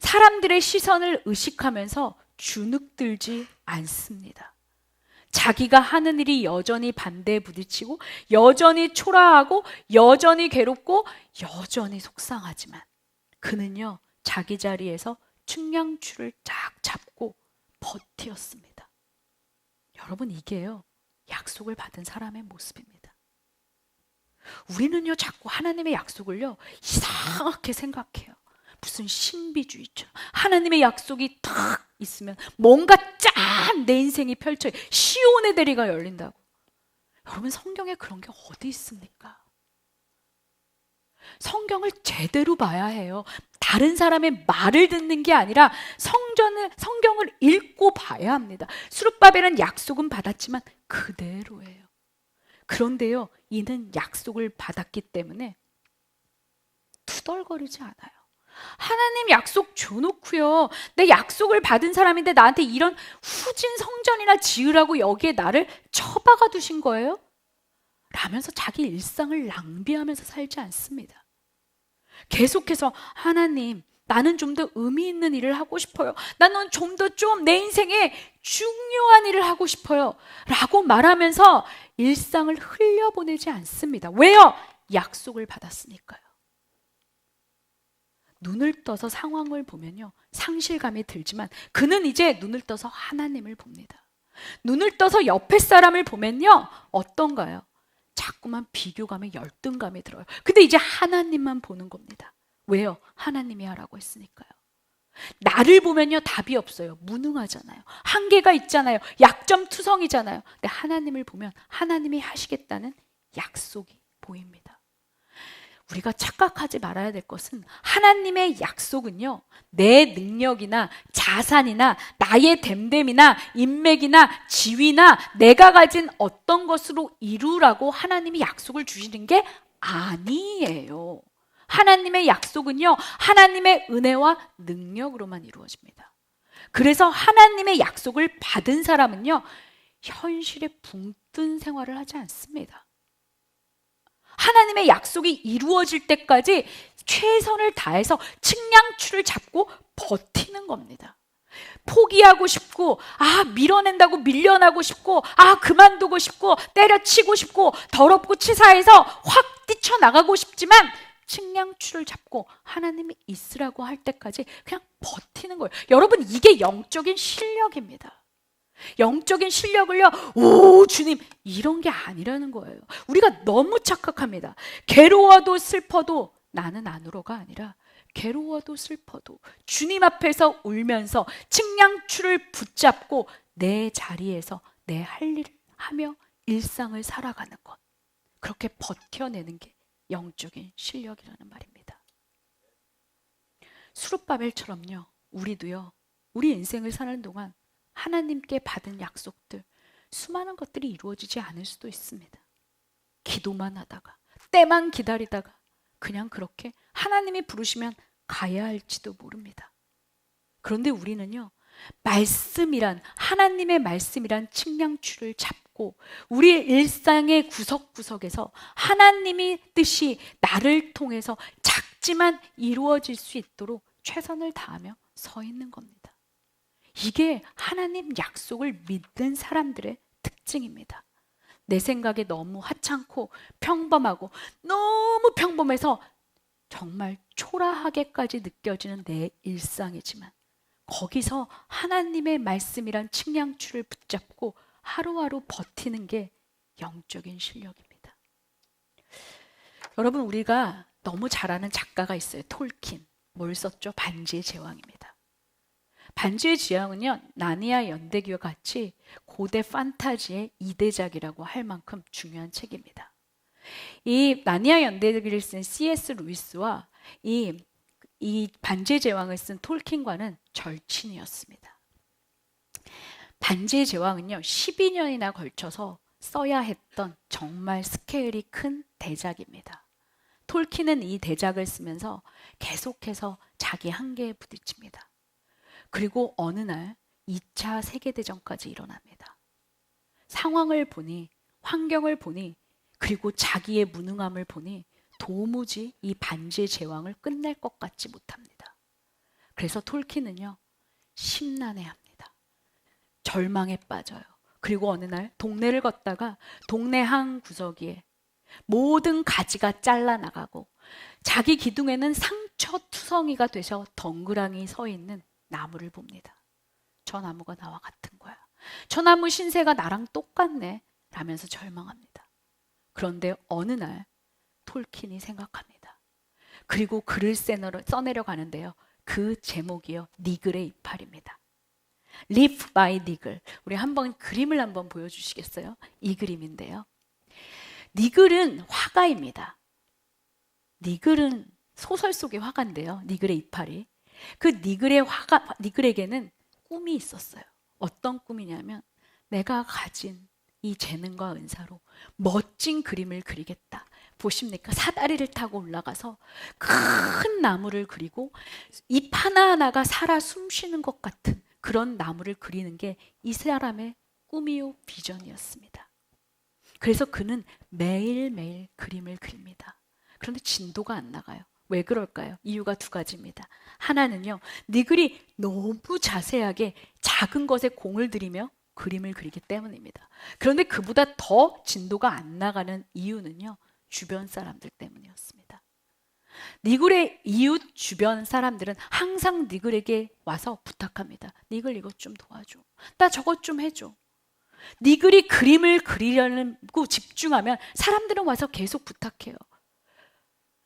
사람들의 시선을 의식하면서 주눅들지 않습니다. 자기가 하는 일이 여전히 반대에 부딪히고 여전히 초라하고 여전히 괴롭고 여전히 속상하지만 그는요 자기 자리에서 측량추를 쫙 잡고 버티었습니다. 여러분 이게요 약속을 받은 사람의 모습입니다. 우리는요 자꾸 하나님의 약속을요 이상하게 생각해요. 무슨 신비주의처럼 하나님의 약속이 탁 있으면 뭔가 짠 내 인생이 펼쳐요. 시온의 대리가 열린다고. 여러분 성경에 그런 게 어디 있습니까? 성경을 제대로 봐야 해요. 다른 사람의 말을 듣는 게 아니라 성경을 읽고 봐야 합니다. 스룹바벨은 약속은 받았지만 그대로예요. 그런데요 이는 약속을 받았기 때문에 투덜거리지 않아요. 하나님 약속 줘놓고요 내 약속을 받은 사람인데 나한테 이런 후진 성전이나 지으라고 여기에 나를 처박아 두신 거예요? 라면서 자기 일상을 낭비하면서 살지 않습니다. 계속해서 하나님 나는 좀 더 의미 있는 일을 하고 싶어요. 나는 좀 더 내 인생에 중요한 일을 하고 싶어요 라고 말하면서 일상을 흘려보내지 않습니다. 왜요? 약속을 받았으니까요. 눈을 떠서 상황을 보면요 상실감이 들지만 그는 이제 눈을 떠서 하나님을 봅니다. 눈을 떠서 옆에 사람을 보면요 어떤가요? 자꾸만 비교감에 열등감이 들어요. 근데 이제 하나님만 보는 겁니다. 왜요? 하나님이 하라고 했으니까요. 나를 보면요 답이 없어요. 무능하잖아요. 한계가 있잖아요. 약점투성이잖아요. 근데 하나님을 보면 하나님이 하시겠다는 약속이 보입니다. 우리가 착각하지 말아야 될 것은 하나님의 약속은요 내 능력이나 자산이나 나의 됨됨이나 인맥이나 지위나 내가 가진 어떤 것으로 이루라고 하나님이 약속을 주시는 게 아니에요. 하나님의 약속은요 하나님의 은혜와 능력으로만 이루어집니다. 그래서 하나님의 약속을 받은 사람은요 현실에 붕 뜬 생활을 하지 않습니다. 하나님의 약속이 이루어질 때까지 최선을 다해서 측량추를 잡고 버티는 겁니다. 포기하고 싶고 밀어낸다고 밀려나고 싶고 그만두고 싶고 때려치고 싶고 더럽고 치사해서 확 뛰쳐나가고 싶지만 측량추를 잡고 하나님이 있으라고 할 때까지 그냥 버티는 거예요. 여러분 이게 영적인 실력입니다. 영적인 실력을요 오 주님 이런 게 아니라는 거예요. 우리가 너무 착각합니다. 괴로워도 슬퍼도 나는 안으로가 아니라 괴로워도 슬퍼도 주님 앞에서 울면서 측량추를 붙잡고 내 자리에서 내 할 일을 하며 일상을 살아가는 것, 그렇게 버텨내는 게 영적인 실력이라는 말입니다. 스룹바벨처럼요 우리도요 우리 인생을 사는 동안 하나님께 받은 약속들 수많은 것들이 이루어지지 않을 수도 있습니다. 기도만 하다가 때만 기다리다가 그냥 그렇게 하나님이 부르시면 가야 할지도 모릅니다. 그런데 우리는요 말씀이란 하나님의 말씀이란 측량추를 잡고 우리의 일상의 구석구석에서 하나님의 뜻이 나를 통해서 작지만 이루어질 수 있도록 최선을 다하며 서 있는 겁니다. 이게 하나님 약속을 믿는 사람들의 특징입니다. 내 생각에 너무 하찮고 평범하고 너무 평범해서 정말 초라하게까지 느껴지는 내 일상이지만 거기서 하나님의 말씀이란 측량추를 붙잡고 하루하루 버티는 게 영적인 실력입니다. 여러분 우리가 너무 잘 아는 작가가 있어요. 톨킨. 뭘 썼죠? 반지의 제왕입니다. 반지의 제왕은요 나니아 연대기와 같이 고대 판타지의 2대작이라고 할 만큼 중요한 책입니다. 이 나니아 연대기를 쓴 C.S. 루이스와 이 반지의 제왕을 쓴 톨킨과는 절친이었습니다. 반지의 제왕은요 12년이나 걸쳐서 써야 했던 정말 스케일이 큰 대작입니다. 톨킨은 이 대작을 쓰면서 계속해서 자기 한계에 부딪힙니다. 그리고 어느 날 2차 세계대전까지 일어납니다. 상황을 보니, 환경을 보니, 그리고 자기의 무능함을 보니 도무지 이 반지의 제왕을 끝낼 것 같지 못합니다. 그래서 톨킨은요, 심란해합니다. 절망에 빠져요. 그리고 어느 날 동네를 걷다가 동네 한 구석에 모든 가지가 잘라나가고 자기 기둥에는 상처투성이가 돼서 덩그러니 서 있는 나무를 봅니다. 저 나무가 나와 같은 거야. 저 나무 신세가 나랑 똑같네 라면서 절망합니다. 그런데 어느 날 톨킨이 생각합니다. 그리고 글을 써내려 가는데요. 그 제목이요, 니글의 이파리입니다. Live by Nigel. 우리 한번 그림을 한번 보여주시겠어요? 이 그림인데요. 니글은 화가입니다. 니글은 소설 속의 화가인데요. 니글의 이파리. 그 니글에게는 꿈이 있었어요. 어떤 꿈이냐면 내가 가진 이 재능과 은사로 멋진 그림을 그리겠다. 보십니까? 사다리를 타고 올라가서 큰 나무를 그리고 잎 하나하나가 살아 숨쉬는 것 같은 그런 나무를 그리는 게 이 사람의 꿈이요 비전이었습니다. 그래서 그는 매일매일 그림을 그립니다. 그런데 진도가 안 나가요. 왜 그럴까요? 이유가 두 가지입니다. 하나는요, 니글이 너무 자세하게 작은 것에 공을 들이며 그림을 그리기 때문입니다. 그런데 그보다 더 진도가 안 나가는 이유는요, 주변 사람들 때문이었습니다. 니글의 이웃 주변 사람들은 항상 니글에게 와서 부탁합니다. 니글 이것 좀 도와줘. 나 저것 좀 해줘. 니글이 그림을 그리려고 집중하면 사람들은 와서 계속 부탁해요.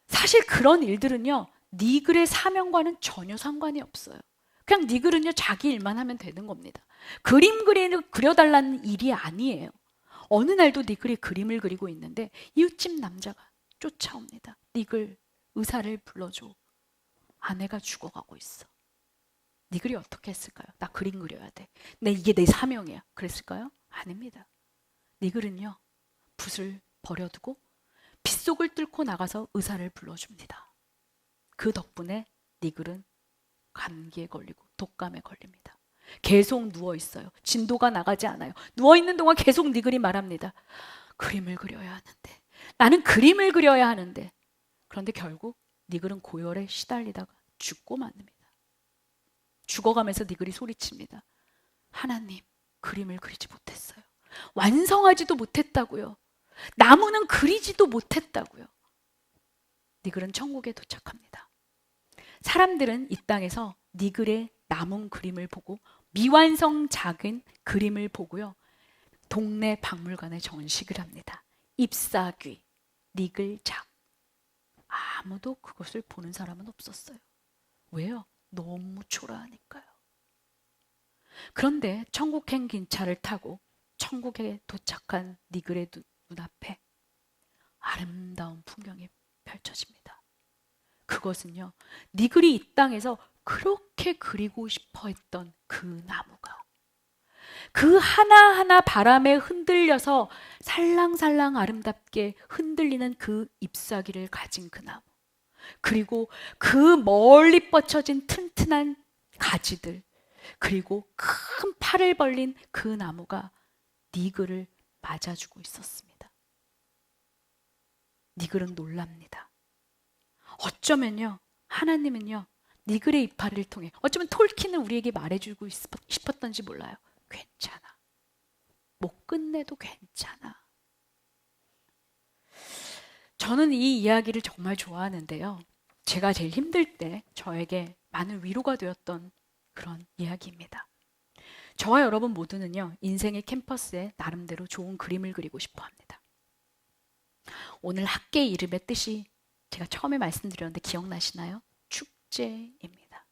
사실 그런 일들은요, 니글의 사명과는 전혀 상관이 없어요. 그냥 니글은요, 자기 일만 하면 되는 겁니다. 그림 그려달라는 일이 아니에요. 어느 날도 니글이 그림을 그리고 있는데 이웃집 남자가 쫓아옵니다. 니글, 의사를 불러줘. 아내가 죽어가고 있어. 니글이 어떻게 했을까요? 나 그림 그려야 돼. 이게 내 사명이야. 그랬을까요? 아닙니다. 니글은요, 붓을 버려두고 빗속을 뚫고 나가서 의사를 불러줍니다. 그 덕분에 니글은 감기에 걸리고 독감에 걸립니다. 계속 누워있어요. 진도가 나가지 않아요. 누워있는 동안 계속 니글이 말합니다. 그림을 그려야 하는데, 나는 그림을 그려야 하는데. 그런데 결국 니글은 고열에 시달리다가 죽고 맙니다. 죽어가면서 니글이 소리칩니다. 하나님, 그림을 그리지 못했어요. 완성하지도 못했다고요. 나무는 그리지도 못했다고요. 니글은 천국에 도착합니다. 사람들은 이 땅에서 니글의 남은 그림을 보고 미완성 작은 그림을 보고요, 동네 박물관에 전시를 합니다. 잎사귀, 니글작. 아무도 그것을 보는 사람은 없었어요. 왜요? 너무 초라하니까요. 그런데 천국행 기차를 타고 천국에 도착한 니글의 눈앞에 아름다운 풍경이 펼쳐집니다. 그것은요, 니글이 이 땅에서 그렇게 그리고 싶어 했던 그 나무가, 그 하나하나 바람에 흔들려서 살랑살랑 아름답게 흔들리는 그 잎사귀를 가진 그 나무, 그리고 그 멀리 뻗쳐진 튼튼한 가지들, 그리고 큰 팔을 벌린 그 나무가 니글을 맞아주고 있었습니다. 니글은 놀랍니다. 어쩌면요, 하나님은요, 니글의 이파리를 통해, 어쩌면 톨킨은 우리에게 말해주고 싶었던지 몰라요. 괜찮아. 못 끝내도 괜찮아. 저는 이 이야기를 정말 좋아하는데요. 제가 제일 힘들 때 저에게 많은 위로가 되었던 그런 이야기입니다. 저와 여러분 모두는요, 인생의 캠퍼스에 나름대로 좋은 그림을 그리고 싶어 합니다. 오늘 학계 이름의 뜻이 제가 처음에 말씀드렸는데 기억나시나요? 축제입니다.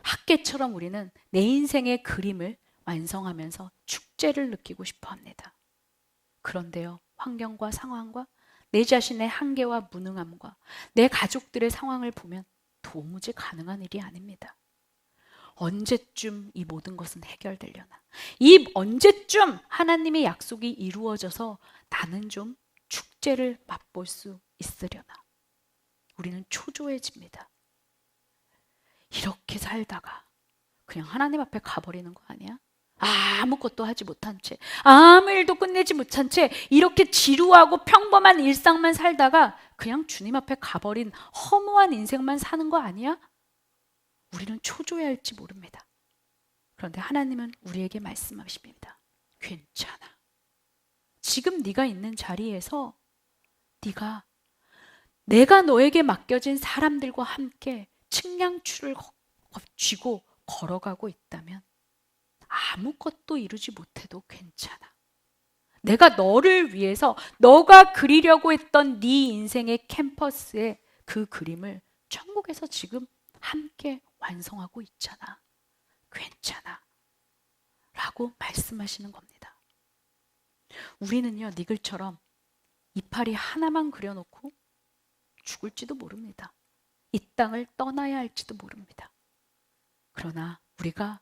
학계처럼 우리는 내 인생의 그림을 완성하면서 축제를 느끼고 싶어 합니다. 그런데요, 환경과 상황과 내 자신의 한계와 무능함과 내 가족들의 상황을 보면 도무지 가능한 일이 아닙니다. 언제쯤 이 모든 것은 해결되려나? 이 언제쯤 하나님의 약속이 이루어져서 나는 좀 축제를 맛볼 수 있으려나? 우리는 초조해집니다. 이렇게 살다가 그냥 하나님 앞에 가버리는 거 아니야? 아무것도 하지 못한 채, 아무 일도 끝내지 못한 채 이렇게 지루하고 평범한 일상만 살다가 그냥 주님 앞에 가버린 허무한 인생만 사는 거 아니야? 우리는 초조해야 할지 모릅니다. 그런데 하나님은 우리에게 말씀하십니다. 괜찮아. 지금 네가 있는 자리에서 네가 내가 너에게 맡겨진 사람들과 함께 측량추를 쥐고 걸어가고 있다면 아무것도 이루지 못해도 괜찮아. 내가 너를 위해서 너가 그리려고 했던 네 인생의 캠퍼스의 그 그림을 천국에서 지금 함께 완성하고 있잖아. 괜찮아. 라고 말씀하시는 겁니다. 우리는요, 니글처럼 이파리 하나만 그려놓고 죽을지도 모릅니다. 이 땅을 떠나야 할지도 모릅니다. 그러나 우리가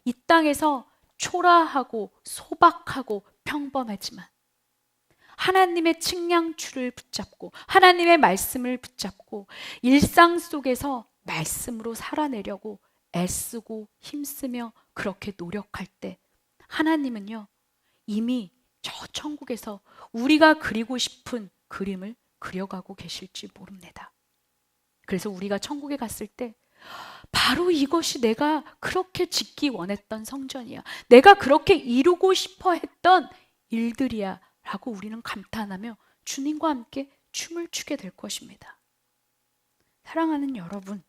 이 땅에서 초라하고 소박하고 평범하지만 하나님의 측량추를 붙잡고 하나님의 말씀을 붙잡고 일상 속에서 말씀으로 살아내려고 애쓰고 힘쓰며 그렇게 노력할 때 하나님은요, 이미 저 천국에서 우리가 그리고 싶은 그림을 그려가고 계실지 모릅니다. 그래서 우리가 천국에 갔을 때 바로 이것이 내가 그렇게 짓기 원했던 성전이야. 내가 그렇게 이루고 싶어 했던 일들이야. 라고 우리는 감탄하며 주님과 함께 춤을 추게 될 것입니다. 사랑하는 여러분,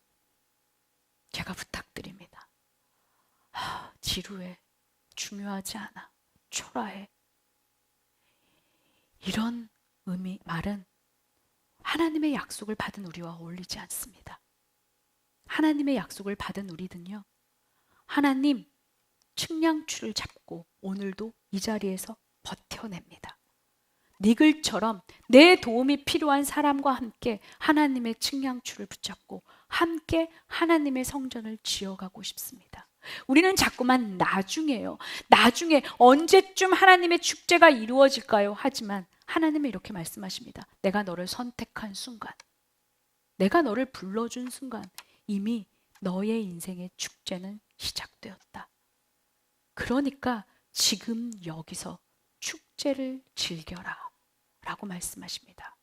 제가 부탁드립니다. 지루해. 중요하지 않아. 초라해. 이런 말은 하나님의 약속을 받은 우리와 어울리지 않습니다. 하나님의 약속을 받은 우리는요, 하나님 측량추를 잡고 오늘도 이 자리에서 버텨냅니다. 니글처럼 내 도움이 필요한 사람과 함께 하나님의 측량추를 붙잡고 함께 하나님의 성전을 지어가고 싶습니다. 우리는 자꾸만 나중에요. 나중에 언제쯤 하나님의 축제가 이루어질까요? 하지만 하나님은 이렇게 말씀하십니다. 내가 너를 선택한 순간, 내가 너를 불러준 순간 이미 너의 인생의 축제는 시작되었다. 그러니까 지금 여기서 축제를 즐겨라 라고 말씀하십니다.